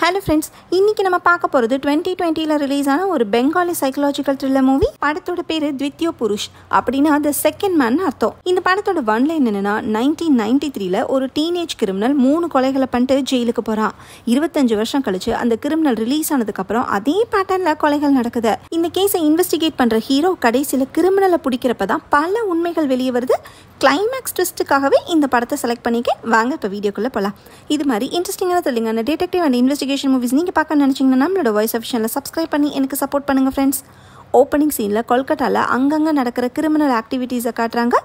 Hello friends, இன்னைக்கு நம்ம பார்க்க போறது 2020ல ரிலீஸ் ஆன ஒரு பெங்காலி சைக்காலஜிக்கல் த்ரில்லர் மூவி. படத்தோட பேரு த்வித்யோ புருஷ். அப்படினா the second man அர்த்தம். இந்த படத்தோட ஒன் லைன் என்னன்னா 1993ல ஒரு டீனேஜ் கிரிமினல் 3 கொலைகளை பண்ணிட்டு ஜெயிலுக்கு போறான். 25 வருஷம் கழிச்சு அந்த கிரிமினல் ரிலீஸ் ஆனதுக்கு அப்புறம் அதே பேட்டர்ன்ல கொலைகள் நடக்குது. இந்த கேஸை இன்வெஸ்டிகேட் பண்ற ஹீரோ கடைசியில கிரிமினலை பிடிக்கிறப்பதான் பல உண்மைகள் வெளியே வருது. கிளைமேக்ஸ் ட்விஸ்ட்டுக்காகவே இந்த படத்தை செலக்ட் பண்ணிக்க வாங்க இப்போ வீடியோக்குள்ளே போகலாம். இது மாதிரி இன்ட்ரெஸ்டிங்கான த்ரில்லிங்கான டிடெக்டிவ் அண்ட் இன்வெஸ்டிகேஷன் மூவிஸ் நீங்கள் பார்க்க நினச்சிங்கன்னா நம்மளோட வாய்ஸ் ஆஃப் சேனலை சப்ஸ்கிரைப் பண்ணி எனக்கு சப்போர்ட் பண்ணுங்கள் ஃப்ரெண்ட்ஸ். ஓப்பனிங் சீனில் கொல்கட்டாவில் அங்கங்கே நடக்கிற கிரிமினல் ஆக்டிவிட்டீஸை காட்டுறாங்க.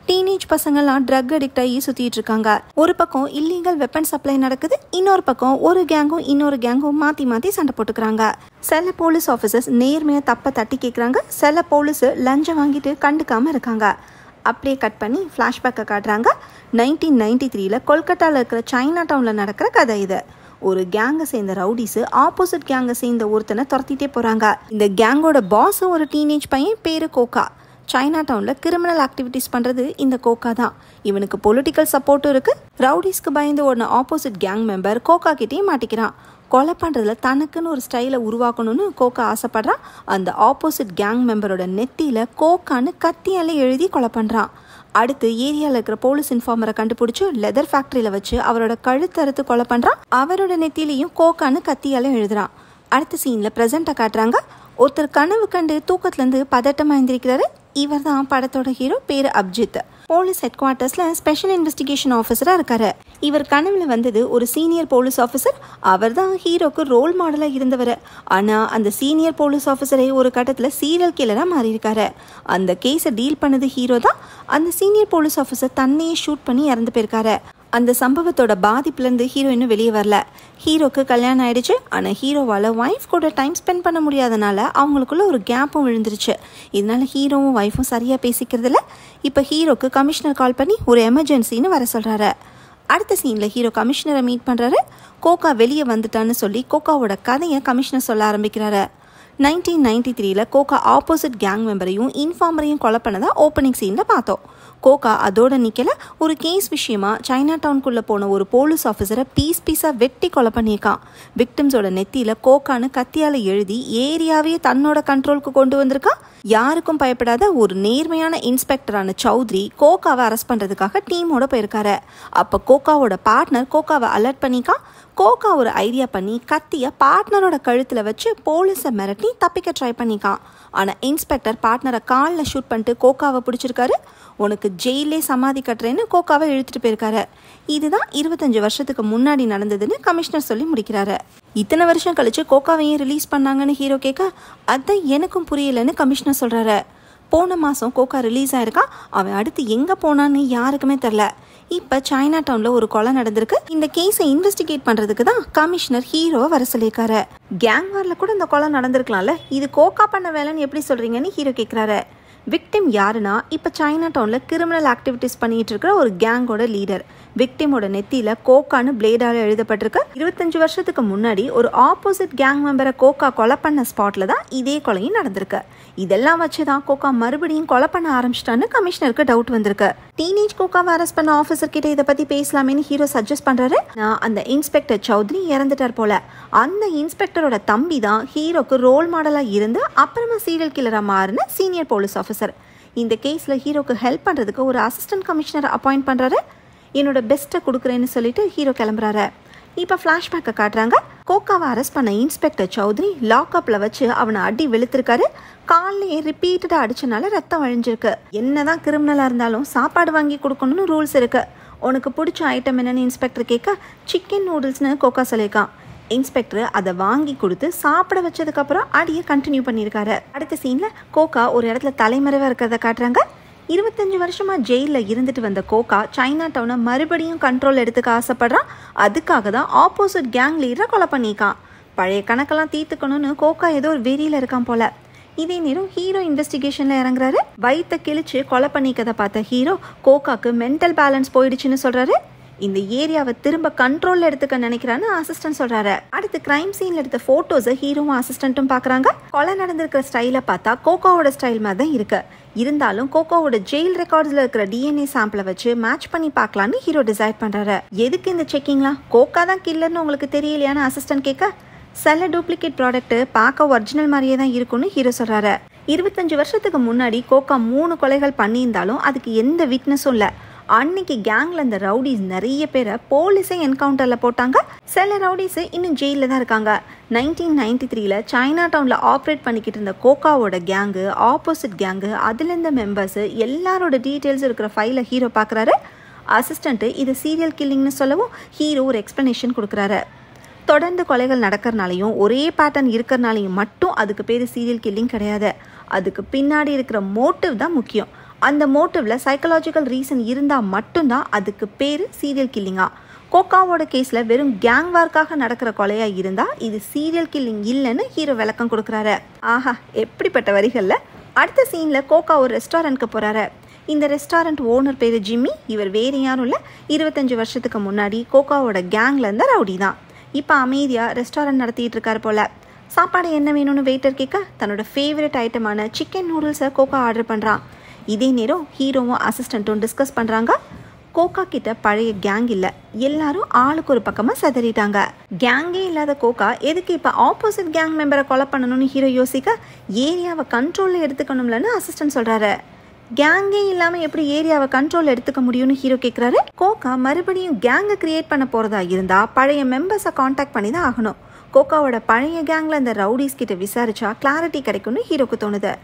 டீனேஜ் பசங்கள்லாம் ட்ரக் அடிக்ட் ஆகி சுற்றிட்டு இருக்காங்க. ஒரு பக்கம் இல்லீகல் வெப்பன் சப்ளை நடக்குது, இன்னொரு பக்கம் ஒரு கேங்கும் இன்னொரு கேங்கும் மாற்றி மாற்றி சண்டை போட்டுக்கிறாங்க. சில போலீஸ் ஆஃபீஸர்ஸ் நேர்மையாக தப்பை தட்டி கேட்குறாங்க, சில போலீஸு லஞ்சம் வாங்கிட்டு கண்டுக்காமல் இருக்காங்க. அப்படியே கட் பண்ணி ஃப்ளாஷ்பேக்கை காட்டுறாங்க. 1993ல கொல்கட்டாவில் இருக்கிற சைனா டவுனில் நடக்கிற கதை இது. ஒரு கேங்கை சேர்ந்த ரவுடிஸு ஆப்போசிட் கேங்கை சேர்ந்த ஒருத்தனை துரத்திட்டே போகிறாங்க. இந்த கேங்கோட பாஸு ஒரு டீனேஜ் பையன், பேரு கோகா. சைனா டவுனில் கிரிமினல் ஆக்டிவிட்டீஸ் பண்ணுறது இந்த கோகா தான். இவனுக்கு பொலிட்டிக்கல் சப்போர்ட்டும் இருக்குது. ரவுடிஸ்க்கு பயந்து ஓடின ஆப்போசிட் கேங் மெம்பர் கோகா கிட்டேயும் மாட்டிக்கிறான். கொலை பண்ணுறதுல தனக்குன்னு ஒரு ஸ்டைலை உருவாக்கணும்னு கோகா ஆசைப்படுறான். அந்த ஆப்போசிட் கேங் மெம்பரோட நெத்தியில் கோகான்னு கத்தியால் எழுதி கொலை பண்ணுறான். அடுத்து ஏரியாவில் இருக்கிற போலீஸ் இன்ஃபார்மரை கண்டுபிடிச்சி லெதர் ஃபேக்ட்ரியில் வச்சு அவரோட கழுத்தறுத்து கொலை பண்ணுறான். அவரோட நெத்திலையும் கோகான்னு கத்தியால் எழுதுறான். அடுத்த சீனில் ப்ரெசண்ட்டை காட்டுறாங்க. ஒருத்தர் கனவு கண்டு தூக்கத்துலேருந்து பதட்டமாக எழுந்திருக்கிறாரு. இவர் தான் படத்தோட ஹீரோ, பேரு அப்ஜித். போலீஸ் ஹெட் குவார்ட்டர்ஸ்ல ஸ்பெஷல் இன்வெஸ்டிகேஷன் ஆஃபீஸரா இருக்காரு. இவர் கனவுல வந்தது ஒரு சீனியர் போலீஸ் ஆஃபீஸர். அவர் தான் ஹீரோக்கு ரோல் மாடலா இருந்தவர். ஆனா அந்த சீனியர் போலீஸ் ஆஃபீஸரை ஒரு கட்டத்துல சீரியல் கில்லரா மாறி இருக்காரு. அந்த கேஸை டீல் பண்ணது ஹீரோ தான். அந்த சீனியர் போலீஸ் ஆஃபீஸர் தன்னையே ஷூட் பண்ணி இறந்து போயிருக்காரு. அந்த சம்பவத்தோட பாதிப்புலேருந்து ஹீரோ இன்னும் வெளியே வரல. ஹீரோக்கு கல்யாணம் ஆயிடுச்சு. ஆனால் ஹீரோவால் ஒய்ஃப் கூட டைம் ஸ்பெண்ட் பண்ண முடியாதனால அவங்களுக்குள்ள ஒரு கேப்பும் விழுந்துருச்சு. இதனால ஹீரோவும் ஒய்ஃபும் சரியாக பேசிக்கிறதில்ல. இப்போ ஹீரோக்கு கமிஷனர் கால் பண்ணி ஒரு எமர்ஜென்சின்னு வர சொல்கிறாரு. அடுத்த சீனில் ஹீரோ கமிஷனரை மீட் பண்ணுறாரு. கோகா வெளியே வந்துட்டான்னு சொல்லி கோகாவோட கதையை கமிஷனர் சொல்ல ஆரம்பிக்கிறாரு. 1993ல கோகா ஆப்போசிட் கேங் மெம்பரையும் இன்ஃபார்மரையும் கொலை பண்ணதா ஓப்பனிங் சீனில் பார்த்தோம். கோகா அதோட நிற்கல. ஒரு கேஸ் விஷயமா சைனா டவுனுக்குள்ளே போன ஒரு போலீஸ் ஆஃபீஸரை பீஸாக வெட்டி கொலை பண்ணியிருக்கான். விக்டிம்ஸோட நெத்தியில் கோகான்னு கத்தியால் எழுதி ஏரியாவே தன்னோட கண்ட்ரோலுக்கு கொண்டு வந்திருக்கான். யாருக்கும் பயப்படாத ஒரு நேர்மையான இன்ஸ்பெக்டரான சௌத்ரி கோகாவை அரெஸ்ட் பண்ணுறதுக்காக டீமோட போயிருக்காரு. அப்போ கோகாவோட பார்ட்னர் கோகாவை அலர்ட் பண்ணிக்கான். கோகா ஒரு ஐடியா பண்ணி கத்தியை பார்ட்னரோட கழுத்தில் வச்சு போலீஸை மிரட்டி தப்பிக்க ட்ரை பண்ணிக்கான். ஆனால் இன்ஸ்பெக்டர் பார்ட்னரை காலில் ஷூட் பண்ணிட்டு கோகாவை பிடிச்சிருக்காரு. உனக்கு ஜெயிலே சமாதி கட்டுறேன்னு கோகாவை இழுத்துட்டு போயிருக்காரு. இதுதான் 25 வருஷத்துக்கு முன்னாடி நடந்ததுன்னு கமிஷனர் சொல்லி முடிக்கிறாரு. இத்தனை வருஷம் கழிச்சு கோகாவையும் ரிலீஸ் பண்ணாங்கன்னு ஹீரோ கேட்க, அதான் எனக்கும் புரியலன்னு கமிஷனர் சொல்கிறாரு. போன மாதம் கோகா ரிலீஸ் ஆயிருக்கான். அவன் அடுத்து எங்கே போனான்னு யாருக்குமே தெரில. இப்போ சைனா டவுனில் ஒரு கொலை நடந்திருக்கு. இந்த கேஸை இன்வெஸ்டிகேட் பண்ணுறதுக்கு தான் கமிஷனர் ஹீரோவை வர சொல்லியிருக்காரு. கேங் வாரில் கூட இந்த கொலை நடந்திருக்கலாம்ல, இது கோகா பண்ண வேலைன்னு எப்படி சொல்கிறீங்கன்னு ஹீரோ கேட்குறாரு. விக்டிம் யாருன்னா இப்போ சைனா டவுனில் கிரிமினல் ஆக்டிவிட்டீஸ் பண்ணிட்டு இருக்கிற ஒரு கேங்கோட லீடர். விக்டிமோட நெத்தியில் கோகான்னு பிளேடால் எழுதப்பட்டிருக்கு. 25 வருஷத்துக்கு முன்னாடி ஒரு ஆப்போசிட் கேங் மெம்பரை கோகா கொலை பண்ண ஸ்பாட்டில் தான் இதே கொலையும் நடந்திருக்கு. இதெல்லாம் வச்சு தான் கோகா மறுபடியும் கொலை பண்ண ஆரம்பிச்சிட்டான்னு கமிஷனருக்கு டவுட் வந்திருக்கு. டீனேஜ் கோகாவை அரெஸ்ட் பண்ண ஆஃபீஸர் கிட்ட இதை பற்றி பேசலாமேன்னு ஹீரோ சஜஸ்ட் பண்ணுறாரு. அந்த இன்ஸ்பெக்டர் சௌத்ரி இறந்துட்டார் போல. அந்த இன்ஸ்பெக்டரோட தம்பி தான் ஹீரோக்கு ரோல் மாடலாக இருந்து அப்புறமா சீரியல் கில்லராக மாறின சீனியர் போலீஸ் ஆஃபீஸர். இந்த கேஸில் ஹீரோக்கு ஹெல்ப் பண்ணுறதுக்கு ஒரு அசிஸ்டன்ட் கமிஷனர் அப்பாயிண்ட் பண்ணுறாரு. என்னோட பெஸ்ட்டை கொடுக்குறேன்னு சொல்லிட்டு ஹீரோ கிளம்புறாரு. இப்போ ஃப்ளாஷ்பேக்கை காட்டுறாங்க. கோகாவை அரெஸ்ட் பண்ண இன்ஸ்பெக்டர் சௌத்ரி லாக்அப்பில் வச்சு அவனை அடி வெளுத்திருக்காரு. காலையே ரிப்பீட்டடாக அடிச்சனால ரத்தம் வழிஞ்சிருக்கு. என்னதான் கிரிமினலாக இருந்தாலும் சாப்பாடு வாங்கி கொடுக்கணும்னு ரூல்ஸ் இருக்கு. உனக்கு பிடிச்ச ஐட்டம் என்னன்னு இன்ஸ்பெக்டர் கேட்க, சிக்கன் நூடுல்ஸ்னு கோகா சொல்லியிருக்கான். இன்ஸ்பெக்டர் அதை வாங்கி கொடுத்து சாப்பிட வச்சதுக்கப்புறம் அடியை கண்டினியூ பண்ணியிருக்காரு. அடுத்த சீனில் கோகா ஒரு இடத்துல தலைமறைவாக இருக்கிறத காட்டுறாங்க. 25 வருஷமா ஜெயிலில் இருந்துட்டு வந்த கோகா சைனா டவுனை மறுபடியும் கண்ட்ரோல் எடுத்துக்க ஆசைப்படுறான். அதுக்காக தான் ஆப்போசிட் கேங் லீடரை கொலை பண்ணிக்கான். பழைய கணக்கெல்லாம் தீர்த்துக்கணும்னு கோகா ஏதோ ஒரு வெறியில் இருக்கான் போல. இதே நேரம் ஹீரோ இன்வெஸ்டிகேஷனில் இறங்குறாரு. வயிற்ற கிழிச்சு கொலை பண்ணிக்கதை பார்த்த ஹீரோ கோகாக்கு மென்டல் பேலன்ஸ் போயிடுச்சுன்னு சொல்கிறாரு. இந்த ஏரியாவை திரும்ப கண்ட்ரோல்ல எடுத்துக்க நினைக்கிறான்னு அசிஸ்டன்ட் சொல்றாரு. அடுத்து கிரைம் சீன்ல எடுத்த போட்டோஸை ஹீரோவும் அசிஸ்டன்ட்டும் பாக்குறாங்க. கொலை நடந்திருக்கிற ஸ்டைலை பார்த்தா கோகாவோட ஸ்டைல் மாதிரி தான் இருக்கு. இருந்தாலும் கோகாவோட ஜெயில் ரெக்கார்ட்ஸ்ல இருக்கிற டிஎன்ஏ சாம்பிளை வச்சு மேட்ச் பண்ணி பார்க்கலான்னு ஹீரோ டிசைட் பண்றாரு. எதுக்கு இந்த செக்கிங்லாம்? கோகா தான் கில்லர்னு உங்களுக்கு தெரியலையான்னு அசிஸ்டன்ட் கேட்க, சில டூப்ளிகேட் ப்ராடக்ட் பார்க்க ஒரிஜினல் மாதிரியே தான் இருக்கும்னு ஹீரோ சொல்றாரு. 25 வருஷத்துக்கு முன்னாடி கோகா 3 கொலைகள் பண்ணியிருந்தாலும் அதுக்கு எந்த விட்னஸும் இல்லை. அன்னைக்கு கேங்ல இந்த ரவுடிஸ் நிறைய பேரை போலீஸை என்கவுண்டர்ல போட்டாங்க. சில ரவுடிஸ் இன்னும் ஜெயில தான் இருக்காங்க. 1993 சைனா டவுன்ல ஆப்ரேட் பண்ணிக்கிட்டு இருந்த கோகாவோட கேங்கு, ஆப்போசிட் கேங்கு, அதுல இருந்த மெம்பர்ஸ் எல்லாரோட டீட்டெயில்ஸ் இருக்கிற ஃபைலை ஹீரோ பார்க்குறாரு. அசிஸ்டன்ட் இது சீரியல் கில்லிங்னு சொல்லவும் ஹீரோ ஒரு எக்ஸ்பிளனேஷன் கொடுக்குறாரு. தொடர்ந்து கொலைகள் நடக்கிறனாலையும் ஒரே பேட்டர்ன் இருக்கிறனாலையும் மட்டும் அதுக்கு பேர் சீரியல் கில்லிங் கிடையாது. அதுக்கு பின்னாடி இருக்கிற மோட்டிவ் தான் முக்கியம். அந்த மோட்டிவ்ல சைக்கலாஜிக்கல் ரீசன் இருந்தால் மட்டும்தான் அதுக்கு பேர் சீரியல் கில்லிங்கா. கோகாவோட கேஸ்ல வெறும் கேங் வார்க்காக நடக்கிற கொலையா இருந்தா இது சீரியல் கில்லிங் இல்லைன்னு ஹீரோ விளக்கம் கொடுக்குறாரு. ஆஹா, எப்படிப்பட்ட வரிகள்ல. அடுத்த சீன்ல கோகா ஒரு ரெஸ்டாரண்ட்க்கு போறாரு. இந்த ரெஸ்டாரண்ட் ஓனர் பேரு ஜிம்மி. இவர் வேற யாரும் இல்லை, 25 வருஷத்துக்கு முன்னாடி கோகாவோட கேங்ல இருந்த ரவுடி தான். இப்போ அமைதியா ரெஸ்டாரண்ட் நடத்திட்டு இருக்காரு போல. சாப்பாடு என்ன வேணும்னு வெயிட்டர் கேட்க தன்னோட ஃபேவரட் ஐட்டமான சிக்கன் நூடுல்ஸை கோகா ஆர்டர் பண்ணுறான். இதே நேரம் ஹீரோவும் அசிஸ்டண்ட்டும் டிஸ்கஸ் பண்ணுறாங்க. கோகா கிட்ட பழைய கேங் இல்லை, எல்லாரும் ஆளுக்கு ஒரு பக்கமாக செதறிட்டாங்க. கேங்கே இல்லாத கோகா எதுக்கு இப்போ ஆப்போசிட் கேங் மெம்பரை கொலை பண்ணணும்னு ஹீரோ யோசிக்க, ஏரியாவை கண்ட்ரோலில் எடுத்துக்கணும்லன்னு அசிஸ்டன்ட் சொல்கிறாரு. கேங்கே இல்லாமல் எப்படி ஏரியாவை கண்ட்ரோல் எடுத்துக்க முடியும்னு ஹீரோ கேட்குறாரு. கோகா மறுபடியும் கேங்கை கிரியேட் பண்ண போகிறதா இருந்தால் பழைய மெம்பர்ஸை காண்டாக்ட் பண்ணி தான் ஆகணும். கோகாவோட பழைய கேங்கில் இந்த ரவுடிஸ் கிட்ட விசாரிச்சா கிளாரிட்டி கிடைக்கும்னு ஹீரோக்கு தோணுது.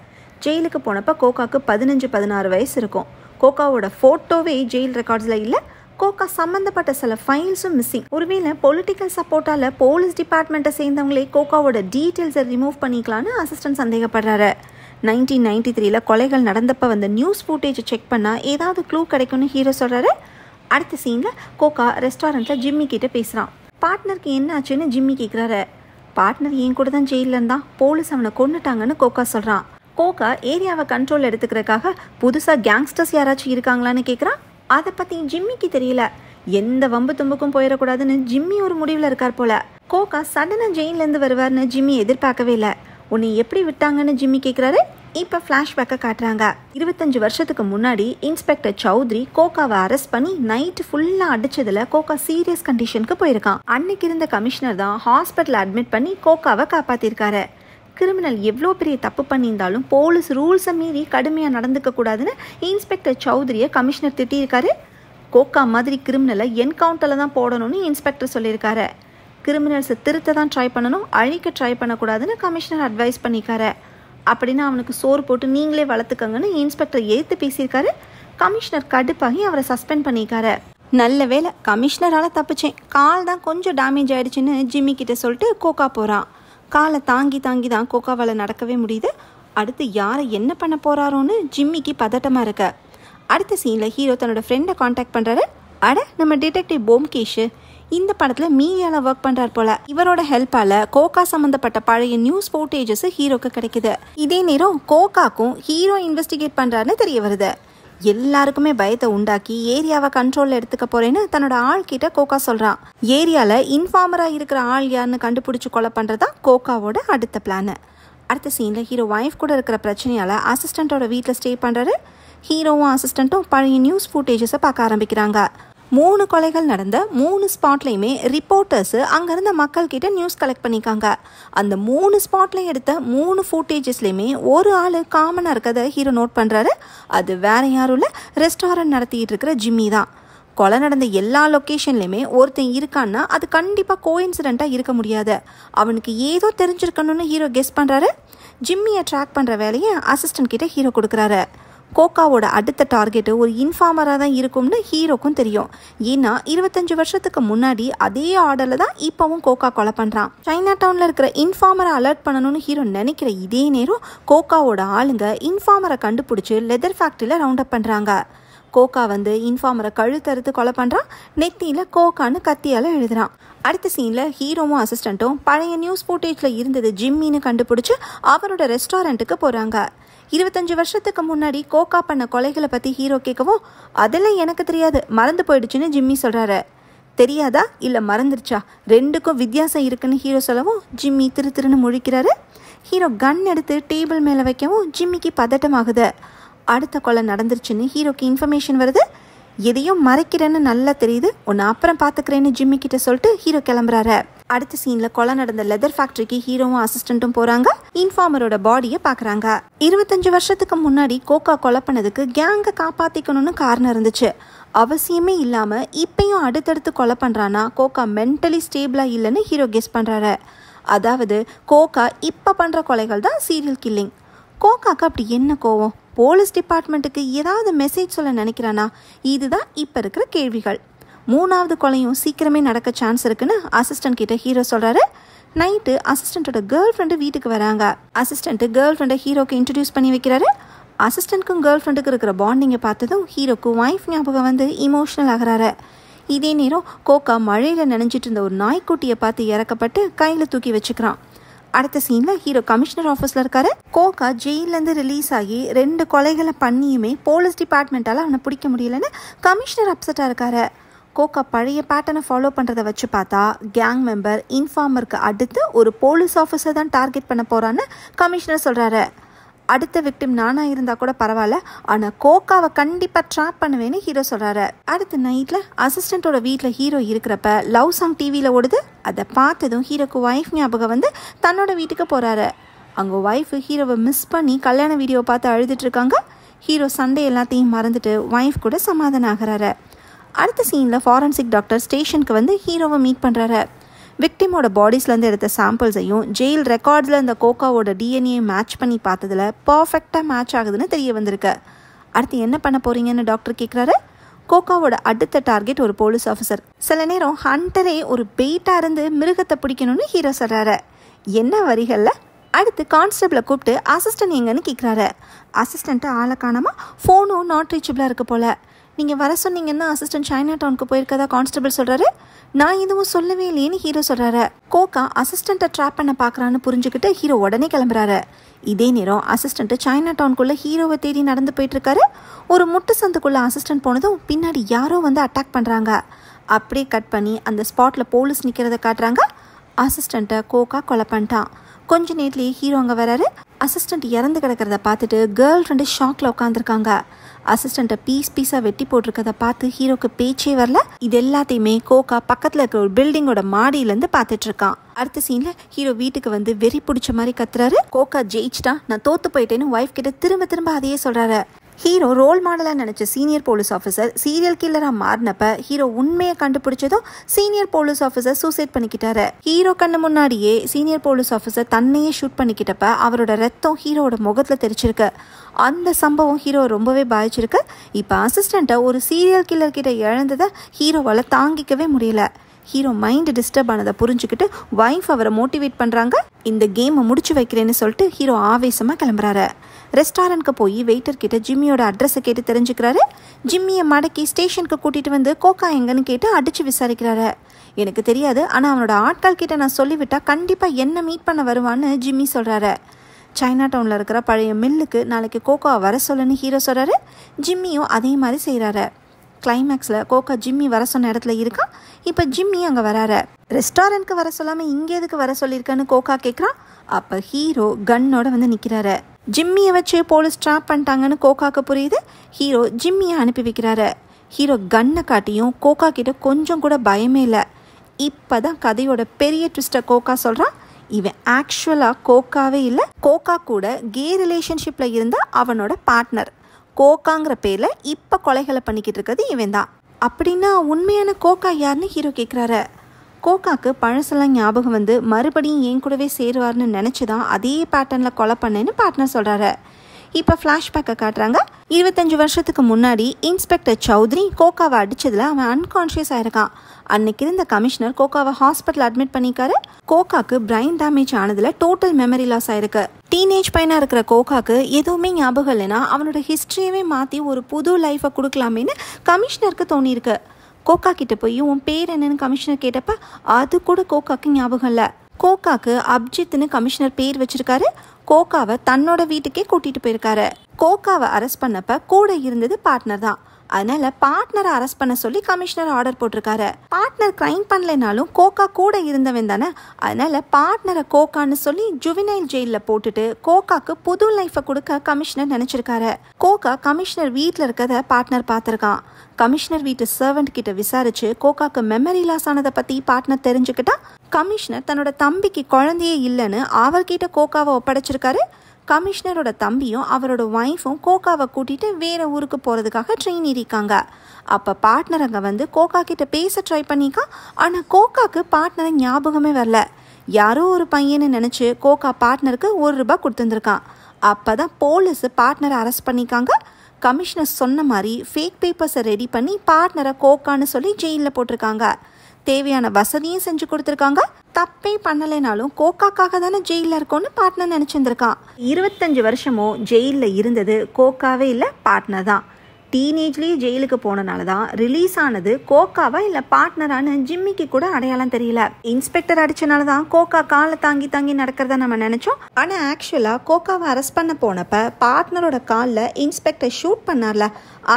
ஜெயிலுக்கு போனப்போ கோகாக்கு 15-16 வயசு இருக்கும். கோகாவோட ஃபோட்டோவே ஜெயில் ரெக்கார்ட்ஸில் இல்லை. கோகா சம்மந்தப்பட்ட சில ஃபைல்ஸும் மிஸ்ஸிங். ஒருவேளை பொலிட்டிக்கல் சப்போர்ட்டால் போலீஸ் டிபார்ட்மெண்ட்டை சேர்ந்தவங்களே கோகாவோட டீட்டெயில்ஸை ரிமூவ் பண்ணிக்கலான்னு அசிஸ்டன்ட் சந்தேகப்படுறாரு. 1993 கொலைகள் நடந்தப்போ வந்த நியூஸ் ஃபுட்டேஜை செக் பண்ணால் ஏதாவது க்ளூ கிடைக்கும்னு ஹீரோ சொல்கிறாரு. அடுத்த சீனில் கோகா ரெஸ்டாரண்ட்டில் ஜிம்மி கிட்ட பேசுகிறான். பார்ட்னருக்கு என்ன ஆச்சுன்னு ஜிம்மி கேட்குறாரு. பார்ட்னர் என் கூட தான் ஜெயிலில் இருந்தான், போலீஸ் அவனை கொன்னுட்டாங்கன்னு கோகா சொல்கிறான். கோகா ஏரியாவை கண்ட்ரோல் எடுத்துக்கிறதுக்காக புதுசாக கேங்ஸ்டர்ஸ் யாராச்சும் இருக்காங்களான்னு கேட்குறான். அதை பற்றி ஜிம்மிக்கு தெரியல. எந்த வம்பு தும்புக்கும் போயிடக்கூடாதுன்னு ஜிம்மி ஒரு முடிவில் இருக்கார் போல. கோகா சடனாக ஜெயிலேருந்து வருவார்னு ஜிம்மி எதிர்பார்க்கவே இல்லை. உன்னை எப்படி விட்டாங்கன்னு ஜிம்மி கேட்குறாரு. இப்போ ஃப்ளாஷ்பேக்கை காட்டுறாங்க. 25 வருஷத்துக்கு முன்னாடி இன்ஸ்பெக்டர் சௌத்ரி கோகாவை அரெஸ்ட் பண்ணி நைட்டு ஃபுல்லாக அடிச்சதுல கோகா சீரியஸ் கண்டிஷனுக்கு போயிருக்கான். அன்னைக்கு இருந்த கமிஷனர் தான் ஹாஸ்பிட்டல் அட்மிட் பண்ணி கோகாவை காப்பாற்றிருக்காரு. கிரிமினல் எவ்வளோ பெரிய தப்பு பண்ணியிருந்தாலும் போலீஸ் ரூல்ஸை மீறி கடுமையாக நடந்துக்க கூடாதுன்னு இன்ஸ்பெக்டர் சௌத்ரியை கமிஷனர் திட்டியிருக்காரு. கோகா மாதிரி கிரிமினலை என்கவுண்டரில் தான் போடணும்னு இன்ஸ்பெக்டர் சொல்லியிருக்காரு. கிரிமினல்ஸை திருத்த தான் ட்ரை பண்ணணும், அழிக்க ட்ரை பண்ணக்கூடாதுன்னு கமிஷனர் அட்வைஸ் பண்ணியிருக்காரு. அப்படின்னா அவனுக்கு சோறு போட்டு நீங்களே வளர்த்துக்கங்கன்னு இன்ஸ்பெக்டர் எதிர்த்து பேசியிருக்காரு. கமிஷனர் கடுப்பாகி அவரை சஸ்பெண்ட் பண்ணியிருக்காரு. நல்ல வேலை கமிஷனரால் தப்பிச்சேன், கால் தான் கொஞ்சம் டேமேஜ் ஆயிடுச்சுன்னு ஜிம்மி கிட்ட சொல்லிட்டு கோகா போகிறான். காலை தாங்கி தான் கோகாவால் நடக்கவே முடியுது. அடுத்து யாரை என்ன பண்ண போகிறாரோன்னு ஜிம்மிக்கு பதட்டமாக இருக்கு. அடுத்த சீனில் ஹீரோ தன்னோட ஃப்ரெண்டை காண்டாக்ட் பண்ணுறாரு. அட, நம்ம டிடெக்டிவ் போம்கேஷ் இந்த படத்தில் மீடியாவில் ஒர்க் பண்ணுறாரு போல. இவரோட ஹெல்ப்பால் கோகா சம்மந்தப்பட்ட பழைய நியூஸ் ஃபோட்டேஜஸ் ஹீரோக்கு கிடைக்குது. இதே நேரம் கோகாக்கும் ஹீரோ இன்வெஸ்டிகேட் பண்ணுறாருன்னு தெரிய வருது. எல்லாருக்குமே பயத்தை உண்டாக்கி ஏரியாவை கண்ட்ரோலில் எடுத்துக்க போறேன்னு தன்னோட ஆள் கிட்ட கோகா சொல்றான். ஏரியாவில் இன்ஃபார்மராக இருக்கிற ஆள் யாருன்னு கண்டுபிடிச்சு கொலை பண்ணுறதா கோகாவோட அடுத்த பிளான். அடுத்த சீனில் ஹீரோ ஒய்ஃப் கூட இருக்கிற பிரச்சனையால் அசிஸ்டண்ட்டோட வீட்டில் ஸ்டே பண்ணுறாரு. ஹீரோவும் அசிஸ்டண்ட்டும் பழைய நியூஸ் ஃபுட்டேஜஸை பார்க்க ஆரம்பிக்கிறாங்க. 3 கொலைகள் நடந்த 3 ஸ்பாட்லையுமே ரிப்போர்ட்டர்ஸ் அங்கேருந்த மக்கள்கிட்ட நியூஸ் கலெக்ட் பண்ணிக்காங்க. அந்த 3 ஸ்பாட்ல எடுத்த 3 ஃபுட்டேஜஸ்லையுமே ஒரு ஆள் காமனாக இருக்கிறத ஹீரோ நோட் பண்ணுறாரு. அது வேற யாரும் இல்லை, ரெஸ்டாரண்ட் நடத்திட்டு இருக்கிற ஜிம்மி தான். கொலை நடந்த எல்லா லொக்கேஷன்லையுமே ஒருத்தன் இருக்கான்னா அது கண்டிப்பாக கோஇன்சிடெண்ட்டாக இருக்க முடியாது. அவனுக்கு ஏதோ தெரிஞ்சிருக்கணும்னு ஹீரோ கெஸ் பண்ணுறாரு. ஜிம்மியை ட்ராக் பண்ணுற வேலையை அசிஸ்டன்ட் கிட்ட ஹீரோ கொடுக்குறாரு. கோகாவோட அடுத்த டார்கெட்டு ஒரு இன்ஃபார்மராக தான் இருக்கும்னு ஹீரோக்கும் தெரியும். ஏன்னா 25 வருஷத்துக்கு முன்னாடி அதே ஆர்டரில் தான் இப்போவும் கோகா கொலை பண்ணுறான். சைனா டவுனில் இருக்கிற இன்ஃபார்மரை அலர்ட் பண்ணணும்னு ஹீரோ நினைக்கிற இதே நேரம் கோகாவோட ஆளுங்க இன்ஃபார்மரை கண்டுபிடிச்சி லெதர் ஃபேக்ட்ரியில் ரவுண்ட் அப் பண்ணுறாங்க. கோகா வந்து இன்ஃபார்மரை கழுத்தறுத்து கொலை பண்ணுறான். நெத்தியில் கோகான்னு கத்தியால் எழுதுறான். அடுத்த சீனில் ஹீரோவும் அசிஸ்டண்ட்டும் பழைய நியூஸ் ஃபுட்டேஜில் இருந்தது ஜிம்மின்னு கண்டுபிடிச்சி அவரோட ரெஸ்டாரண்ட்டுக்கு போகிறாங்க. 25 வருஷத்துக்கு முன்னாடி கோகா பண்ண கொலைகளை பற்றி ஹீரோ கேட்கவும், அதெல்லாம் எனக்கு தெரியாது, மறந்து போயிடுச்சுன்னு ஜிம்மி சொல்கிறாரு. தெரியாதா இல்லை மறந்துடுச்சா, ரெண்டுக்கும் வித்தியாசம் இருக்குன்னு ஹீரோ சொல்லவும் ஜிம்மி திருன்னு முழிக்கிறாரு. ஹீரோ கன் எடுத்து டேபிள் மேலே வைக்கவும் ஜிம்மிக்கு பதட்டமாகுது. அடுத்த கொலை நடந்துருச்சுன்னு ஹீரோக்கு இன்ஃபர்மேஷன் வருது. எதையும் மறைக்கிறேன்னு நல்லா தெரியுது. உன்னை அப்புறம் பார்த்துக்கிறேன்னு ஜிம்மி கிட்ட சொல்லிட்டு ஹீரோ கிளம்புறாரு. அடுத்த சீன்ல கொலை நடந்த லெதர் ஃபேக்டரிக்கு ஹீரோவும் அசிஸ்டண்ட்டும் போறாங்க. இன்ஃபார்மரோட பாடியை பாக்குறாங்க. 25 வருஷத்துக்கு முன்னாடி கோகா கொலை பண்ணதுக்கு கேங்கை காப்பாத்திக்கணும்னு காரணம் இருந்துச்சு. அவசியமே இல்லாம இப்பயும் அடுத்தடுத்து கொலை பண்றானா கோகா மென்டலி ஸ்டேபிளா இல்லைன்னு ஹீரோ கெஸ் பண்றாரு. அதாவது கோகா இப்ப பண்ற கொலைகள் தான் சீரியல் கில்லிங். கோகாக்கு அப்படி என்ன கோவம்? போலீஸ் டிபார்ட்மெண்ட்டுக்கு ஏதாவது மெசேஜ் சொல்ல நினைக்கிறானா? இதுதான் இப்ப இருக்கிற கேள்விகள். 3வது கொலையும் சீக்கிரமே நடக்க சான்ஸ் இருக்குன்னு அசிஸ்டன்ட் கிட்ட ஹீரோ சொல்றாரு. நைட்டு அசிஸ்டண்டோட கேர்ள் ஃப்ரெண்டு வீட்டுக்கு வராங்க. அசிஸ்டன்ட் கேர்ள் ஃப்ரெண்டை ஹீரோக்கு இன்ட்ரடியூஸ் பண்ணி வைக்கிறாரு. அசிஸ்டன்ட்க்கும் கேர்ள் ஃப்ரெண்டுக்கு இருக்கிற பாண்டிங்கை பார்த்ததும் ஹீரோக்கு ஒய்ஃப் ஞாபகம் வந்து இமோஷனல் ஆகிறாரு. இதே நேரம் கோகா மழையில நினைஞ்சிட்டு இருந்த ஒரு நாய்க்குட்டியை பார்த்து இறக்கப்பட்டு கையில தூக்கி வச்சுக்கிறான். அடுத்த சீன்ல ஹீரோ கமிஷனர் ஆஃபீஸ்ல இருக்காரு. கோகா ஜெயிலேருந்து ரிலீஸ் ஆகி 2 கொலைகளை பண்ணியுமே போலீஸ் டிபார்ட்மெண்ட்டால அவனை பிடிக்க முடியலன்னு கமிஷனர் அப்செட்டா இருக்காரு. கோகா பழைய பேட்டர்னை ஃபாலோ பண்றதை வச்சு பார்த்தா கேங் மெம்பர் இன்ஃபார்மருக்கு அடுத்து ஒரு போலீஸ் ஆஃபீஸர் தான் டார்கெட் பண்ண போறான்னு கமிஷனர் சொல்றாரு. அடுத்த விக்டிம் நானா இருந்தா கூட பரவாயில்ல, ஆனா கோகாவை கண்டிப்பா ட்ராப் பண்ணுவேன்னு ஹீரோ சொல்றாரு. அடுத்த நைட்ல அசிஸ்டண்டோட வீட்டில் ஹீரோ இருக்கிறப்ப லவ் சாங் டிவியில ஓடுது. அதை பார்த்ததும் ஹீரோக்கு ஒய்ஃப் ஞாபகம் வந்து தன்னோட வீட்டுக்கு போறாரு. அங்க ஒய்ஃப் ஹீரோவை மிஸ் பண்ணி கல்யாண வீடியோ பார்த்து அழுதுட்டு இருக்காங்க. ஹீரோ சண்டே எல்லாத்தையும் மறந்துட்டு ஒய்ஃப் கூட சமாதானம் ஆகிறாரு. அடுத்த சீன்ல ஃபாரன்சிக் டாக்டர் ஸ்டேஷனுக்கு வந்து ஹீரோவை மீட் பண்றாரு. விக்டிமோட பாடிஸ்லேருந்து எடுத்த சாம்பிள்ஸையும் ஜெயில் ரெக்கார்ட்ஸில் இந்த கோகாவோட டிஎன்ஏ மேட்ச் பண்ணி பார்த்ததில் பர்ஃபெக்டாக மேட்ச் ஆகுதுன்னு தெரிய வந்திருக்கு. அடுத்து என்ன பண்ண போறீங்கன்னு டாக்டர் கேட்குறாரு. கோகாவோட அடுத்த டார்கெட் ஒரு போலீஸ் ஆஃபீஸர். சில நேரம் ஹண்டரே ஒரு பெயிட்டாக இருந்து மிருகத்தை பிடிக்கணும்னு ஹீரோ சொல்கிறாரு. என்ன வரிகளில்? அடுத்து கான்ஸ்டபிளை கூப்பிட்டு அசிஸ்டன்ட் எங்கன்னு கேட்குறாரு. அசிஸ்டண்ட்டு ஆளை காணாமல் ஃபோனும் நாட் ரீச்சபிளாக இருக்க போல. நீங்கள் வர சொன்னீங்கன்னா அசிஸ்டன்ட் சைனா டவுனுக்கு போயிருக்கதா கான்ஸ்டபிள் சொல்கிறாரு. நான் எதுவும் சொல்லவே இல்லையேன்னு ஹீரோ சொல்கிறாரு. கோகா அசிஸ்டண்ட்டை ட்ராப் பண்ண பார்க்குறான்னு புரிஞ்சுக்கிட்டு ஹீரோ உடனே கிளம்புறாரு. இதே நேரம் அசிஸ்டண்ட்டு சைனா டவுனுக்குள்ளே ஹீரோவை தேடி நடந்து போயிட்டுருக்காரு. ஒரு முட்டு சந்துக்குள்ளே அசிஸ்டன்ட் போனதும் பின்னாடி யாரோ வந்து அட்டாக் பண்ணுறாங்க. அப்படியே கட் பண்ணி அந்த ஸ்பாட்டில் போலீஸ் நிற்கிறத காட்டுறாங்க. அசிஸ்டண்ட்டை கோகா கொலை பண்ணிட்டான். கொஞ்ச நேரத்துலேயே ஹீரோ அங்கே வராரு. அசிஸ்டண்ட் இறந்து கிடக்கிறத பார்த்துட்டு கேர்ள் ஃப்ரெண்டு ஷாக்கில் உட்காந்துருக்காங்க. அசிஸ்டண்ட்டை பீஸாக வெட்டி போட்டிருக்கதை பார்த்து ஹீரோக்கு பேச்சே வரல. இது எல்லாத்தையுமே கோகா பக்கத்தில் இருக்கிற ஒரு பில்டிங்கோட மாடியிலேருந்து பார்த்துட்டு இருக்கான். அடுத்த சீனில் ஹீரோ வீட்டுக்கு வந்து வெறி பிடிச்ச மாதிரி கத்துறாரு. கோகா ஜெயிச்சிட்டா, நான் தோத்து போயிட்டேன்னு ஒய்ஃப் கிட்ட திரும்ப அதையே சொல்கிறாரு. ஹீரோ ரோல் மாடலாக நினச்ச சீனியர் போலீஸ் ஆஃபீஸர் சீரியல் கில்லராக மாறினப்ப ஹீரோ உண்மையை கண்டுபிடிச்சதும் சீனியர் போலீஸ் ஆஃபீஸர் சூசைட் பண்ணிக்கிட்டாரு. ஹீரோ கண்ணு முன்னாடியே சீனியர் போலீஸ் ஆஃபீஸர் தன்னையே ஷூட் பண்ணிக்கிட்டப்ப அவரோட ரத்தம் ஹீரோட முகத்தில் தெரிச்சிருக்கு. அந்த சம்பவம் ஹீரோ ரொம்பவே பாதிச்சிருக்கு. இப்போ அசிஸ்டண்ட்டை ஒரு சீரியல் கில்லர் கிட்ட இழந்ததை ஹீரோவால் தாங்கிக்கவே முடியல. ஹீரோ மைண்ட் டிஸ்டர்ப் ஆனதை புரிஞ்சுக்கிட்டு ஒய்ஃப் அவரை மோட்டிவேட் பண்ணுறாங்க. இந்த கேமை முடிச்சு வைக்கிறேன்னு சொல்லிட்டு ஹீரோ ஆவேசமாக கிளம்புறாரு. ரெஸ்டாரண்ட்க்கு போய் வெயிட்டர் கிட்ட ஜிம்மியோட அட்ரஸை கேட்டு தெரிஞ்சுக்கிறாரு. ஜிம்மியை மடக்கி ஸ்டேஷனுக்கு கூட்டிகிட்டு வந்து கோகா எங்கன்னு கேட்டு அடித்து விசாரிக்கிறாரு. எனக்கு தெரியாது, ஆனால் அவனோட ஆட்கள் கிட்ட நான் சொல்லிவிட்டா கண்டிப்பாக என்ன மீட் பண்ண வருவான்னு ஜிம்மி சொல்கிறாரு. சைனா டவுனில் இருக்கிற பழைய மில்லுக்கு நாளைக்கு கோகா வர சொல்லுன்னு ஹீரோ சொல்கிறாரு. ஜிம்மியும் அதே மாதிரி செய்கிறாரு. கிளைமேக்ஸில் கோகா ஜிம்மி வர சொன்ன இடத்துல இருக்கான். இப்போ ஜிம்மி அங்கே வராரு. ரெஸ்டாரண்ட்க்கு வர சொல்லாமல் இங்கே எதுக்கு வர சொல்லியிருக்கான்னு கோகா கேட்குறான். அப்போ ஹீரோ கன்னோட வந்து நிற்கிறாரு. ஜிம்மியை வச்சு போலீஸ் ட்ராப் பண்ணிட்டாங்கன்னு கோகாக்கு புரியுது. ஹீரோ ஜிம்மியை அனுப்பி வைக்கிறாரு. ஹீரோ கன்னை காட்டியும் கோகா கிட்ட கொஞ்சம் கூட பயமே இல்லை. இப்போ தான் கதையோட பெரிய ட்விஸ்ட்டை கோகா சொல்கிறான். இவன் ஆக்சுவலாக கோகாவே இல்லை, கோகா கூட கே ரிலேஷன்ஷிப்பில் இருந்த அவனோட பார்ட்னர். கோகாங்கிற பேரில் இப்போ கொலைகளை பண்ணிக்கிட்டு இருக்கிறது இவன் தான். அப்படின்னா உண்மையான கோகா யாருன்னு ஹீரோ கேட்குறாரு. கோகாக்கு பழசெல்லாம் ஞாபகம் வந்து மறுபடியும் என் கூடவே சேருவார்னு நினச்சி தான் அதே பேட்டர்னில் கொலை பண்ணேன்னு பார்ட்னர் சொல்கிறாரு. இப்போ ஃப்ளாஷ்பேக்கை காட்டுறாங்க. 25 வருஷத்துக்கு முன்னாடி இன்ஸ்பெக்டர் சௌத்ரி கோகாவை அடித்ததில் அவன் அன்கான்ஷியஸ் ஆயிருக்கான். அன்னைக்கு இருந்த கமிஷனர் கோகாவை ஹாஸ்பிட்டல் அட்மிட் பண்ணிக்காரு. கோகாக்கு பிரைன் டேமேஜ் ஆனதில் டோட்டல் மெமரி லாஸ் ஆயிருக்கு. டீனேஜ் பையனாக இருக்கிற கோகாக்கு எதுவுமே ஞாபகம் இல்லைன்னா அவனோட ஹிஸ்ட்ரியவே மாற்றி ஒரு புது லைஃபை கொடுக்கலாமேன்னு கமிஷனருக்கு தோணியிருக்கு. கோகா கிட்ட போய் உன் பேர் என்னன்னு கமிஷனர் கேட்டப்ப அது கூட கோகாக்கு ஞாபகம் இல்லை. கோகாக்கு அப்ஜித்னு கமிஷனர் பேர் வச்சிருக்காரு. கோகாவை தன்னோட வீட்டுக்கே கூட்டிட்டு போயிருக்காரு. கோகாவை அரெஸ்ட் பண்ணப்ப கூட இருந்தது பார்ட்னர் தான். அதனால பார்ட்னரை அரெஸ்ட் பண்ண சொல்லி கமிஷனர் ஆர்டர் போட்டிருக்காரு. பார்ட்னர் கிரைம் பண்ணலைனாலும் கோகா கூட இருந்தவன் தானே, அதனால பார்ட்னரை கோகான்னு சொல்லி ஜுவினைல் ஜெயில போட்டுட்டு கோகாக்கு புது லைஃபை கொடுக்க கமிஷனர் நினைச்சிருக்காரு. கோகா கமிஷனர் வீட்டில் இருக்கிறத பார்ட்னர் பார்த்துருக்கான். கமிஷனர் வீட்டு சர்வெண்ட் கிட்ட விசாரிச்சு கோகாக்கு மெமரி லாஸ் ஆனதை பத்தி பார்ட்னர் தெரிஞ்சுக்கிட்டா கமிஷனர் தன்னோட தம்பிக்கு குழந்தையே இல்லைன்னு அவர்கிட்ட கோகாவை ஒப்படைச்சிருக்காரு. கமிஷனரோட தம்பியும் அவரோட ஒய்ஃபும் கோகாவை கூட்டிட்டு வேற ஊருக்கு போறதுக்காக ட்ரெயின் ஏறிக்காங்க. அப்ப பார்ட்னர் அங்க வந்து கோகா கிட்ட பேச ட்ரை பண்ணிக்கா. ஆனா கோகாக்கு பார்ட்னரை ஞாபகமே வரல. யாரோ ஒரு பையன்னு நினைச்சு கோகா பார்ட்னருக்கு ₹1 கொடுத்துருக்கான். அப்பதான் போலீஸ் பார்ட்னரை அரெஸ்ட் பண்ணிக்காங்க. கமிஷனர் சொன்ன மாதிரி ஃபேக் பேப்பர்ஸை ரெடி பண்ணி பார்ட்னரை கோகான்னு சொல்லி ஜெயிலில் போட்டிருக்காங்க. தேவையான வசதியும் செஞ்சு கொடுத்துருக்காங்க. தப்பே பண்ணலைனாலும் கோகாக்காக தானே ஜெயிலில் இருக்கோன்னு பார்ட்னர் நினச்சிருந்துருக்கான். 25 வருஷமும் ஜெயிலில் இருந்தது கோகாவே இல்லை, பார்ட்னர் தான். டீனேஜ்லேயே ஜெயிலுக்கு போனனால தான் ரிலீஸ் ஆனது கோகாவா இல்லை பார்ட்னரானு ஜிம்மிக்கு கூட அடையாளம் தெரியல. இன்ஸ்பெக்டர் அடிச்சனால தான் கோகா காலை தாங்கி தாங்கி நடக்கிறத நம்ம நினைச்சோம். ஆனால் ஆக்சுவலாக கோகாவை அரெஸ்ட் பண்ண போனப்ப பார்ட்னரோட காலில் இன்ஸ்பெக்டர் ஷூட் பண்ணார்ல,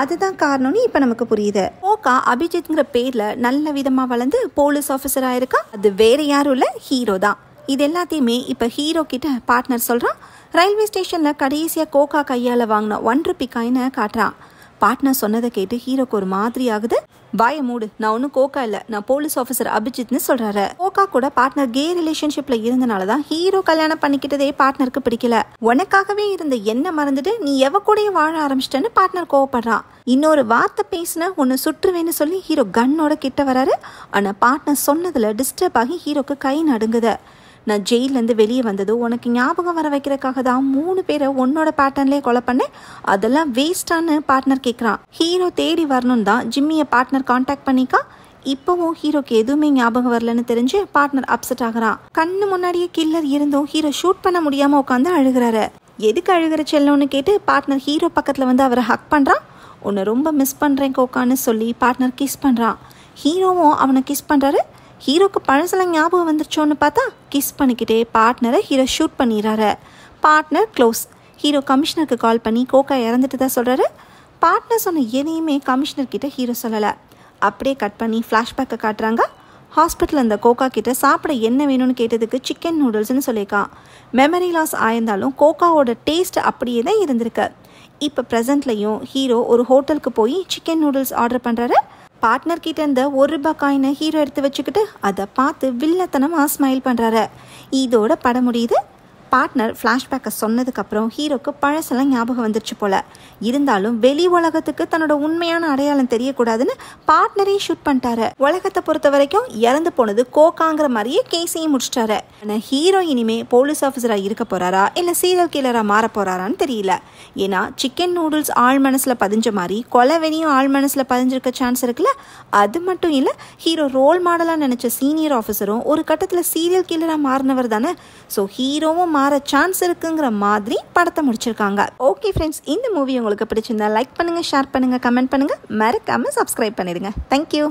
அதுதான் காரணம்னு இப்போ நமக்கு புரியுது. கோகா அபிஜித்ங்கிற பேர்ல நல்ல விதமாக வளர்ந்து போலீஸ் ஆஃபீஸர் ஆயிருக்கா. அது வேற யாரும் இல்லை, ஹீரோ தான். இது எல்லாத்தையுமே இப்போ ஹீரோ கிட்ட பார்ட்னர் சொல்கிறான். ரயில்வே ஸ்டேஷனில் கடைசியாக கோகா கையால் வாங்கின ₹1 காயினை காட்டுறான். பார்ட்னர் சொன்னதை கேட்டு ஹீரோக்கு ஒரு மாதிரி ஆகுது. வாய மூடு, நான் ஒன்றும் கோகா இல்லை, நான் போலீஸ் ஆஃபீஸர் அபிஜித்னு சொல்றாரு. கோகா கூட பார்ட்னர் கே ரிலேஷன்ஷிப்ல இருந்தனால தான் ஹீரோ கல்யாணம் பண்ணிக்கிட்டதே பார்ட்னருக்கு பிடிக்கல. உனக்காகவே இருந்த என்ன மறந்துட்டு நீ எவ கூட வாழ ஆரம்பிச்சிட்டேன்னு பார்ட்னர் கோவப்படுறான். இன்னொரு வார்த்தை பேசின உன்னை சுற்றுவேன்னு சொல்லி ஹீரோ கன்னோட கிட்ட வராரு. ஆனா பார்ட்னர் சொன்னதுல டிஸ்டர்ப் ஆகி ஹீரோக்கு கை நடுங்குது. நான் ஜெயிலேருந்து வெளியே வந்தது உனக்கு ஞாபகம் வர வைக்கிறதுக்காக தான் 3 பேரை உன்னோட பேட்டர்ன்லேயே கொலை பண்ணேன், அதெல்லாம் வேஸ்டான்னு பார்ட்னர் கேட்குறான். ஹீரோ தேடி வரணும்னு தான் ஜிம்மியை பார்ட்னர் கான்டாக்ட் பண்ணிக்கா. இப்போவும் ஹீரோக்கு எதுவுமே ஞாபகம் வரலன்னு தெரிஞ்சு பார்ட்னர் அப்செட் ஆகுறான். கண்ணு முன்னாடியே கில்லர் இருந்தும் ஹீரோ ஷூட் பண்ண முடியாமல் உட்காந்து அழுகிறாரு. எதுக்கு அழுகிற செல்லோன்னு கேட்டு பார்ட்னர் ஹீரோ பக்கத்தில் வந்து அவரை ஹக் பண்ணுறான். உன்னை ரொம்ப மிஸ் பண்ணுறேன் கோகான்னு சொல்லி பார்ட்னர் கிஸ் பண்ணுறான். ஹீரோவும் அவனை கிஸ் பண்ணுறாரு. ஹீரோக்கு பழசெல்லாம் ஞாபகம் வந்துருச்சோன்னு பார்த்தா கிஸ் பண்ணிக்கிட்டே பார்ட்னரை ஹீரோ ஷூட் பண்ணிடுறாரு. Partner close. ஹீரோ கமிஷனருக்கு கால் பண்ணி கோகா இறந்துட்டு தான் சொல்கிறாரு. பார்ட்னர் சொன்ன எதையுமே கமிஷனர்கிட்ட ஹீரோ சொல்லலை. அப்படியே கட் பண்ணி ஃப்ளாஷ்பேக்கை காட்டுறாங்க. ஹாஸ்பிட்டலில் அந்த கோகா கிட்ட சாப்பிட என்ன வேணும்னு கேட்டதுக்கு சிக்கன் நூடுல்ஸ்னு சொல்லியிருக்கான். மெமரி லாஸ் ஆயிருந்தாலும் கோகாவோட டேஸ்ட் அப்படியே தான் இருந்திருக்கு. இப்போ ப்ரெசண்ட்லையும் ஹீரோ ஒரு ஹோட்டலுக்கு போய் சிக்கன் நூடுல்ஸ் ஆர்டர் பண்ணுறாரு. பார்ட்னர் கிட்ட இருந்த ₹1 காயினை ஹீரோ எடுத்து வச்சுக்கிட்டு அதை பார்த்து வில்லத்தனமாக ஸ்மைல் பண்ணுறாரு. இதோட படம் முடியுது. பார்ட்னர் ஃப்ளாஷ்பேக்கை சொன்னதுக்கப்புறம் ஹீரோக்கு பழசெல்லாம் ஞாபகம் வந்துருச்சு போல. இருந்தாலும் வெளி உலகத்துக்கு தன்னோட உண்மையான அடையாளம் தெரியக்கூடாதுன்னு பார்ட்னரே ஷூட் பண்ணிட்டாரு. உலகத்தை பொறுத்த வரைக்கும் இறந்து போனது கோகாங்கிற மாதிரியே கேஸையும் முடிச்சிட்டாரு. ஆனால் ஹீரோ இனிமே போலீஸ் ஆஃபீஸராக இருக்க போறாரா இல்லை சீரியல் கில்லராக மாற போறாரான்னு தெரியல. ஏன்னா சிக்கன் நூடுல்ஸ் ஆள் மனசில் பதிஞ்ச மாதிரி கொலைவெனியும் ஆள் மனசில் பதிஞ்சிருக்க சான்ஸ் இருக்குல்ல. அது மட்டும் இல்லை, ஹீரோ ரோல் மாடலாக நினச்ச சீனியர் ஆஃபீஸரும் ஒரு கட்டத்தில் சீரியல் கில்லராக மாறினவர் தானே. ஸோ ஹீரோவும் மாற சான்ஸ் இருக்குங்கிற மாதிரி படத்தை முடிச்சிருக்காங்க. ஓகே ஃப்ரெண்ட்ஸ், இந்த மூவி உங்களுக்கு பிடிச்சிருந்தா லைக் பண்ணுங்க, ஷேர் பண்ணுங்க, கமெண்ட் பண்ணுங்க, மறக்காம சப்ஸ்கிரைப் பண்ணிடுங்க. தேங்க்யூ.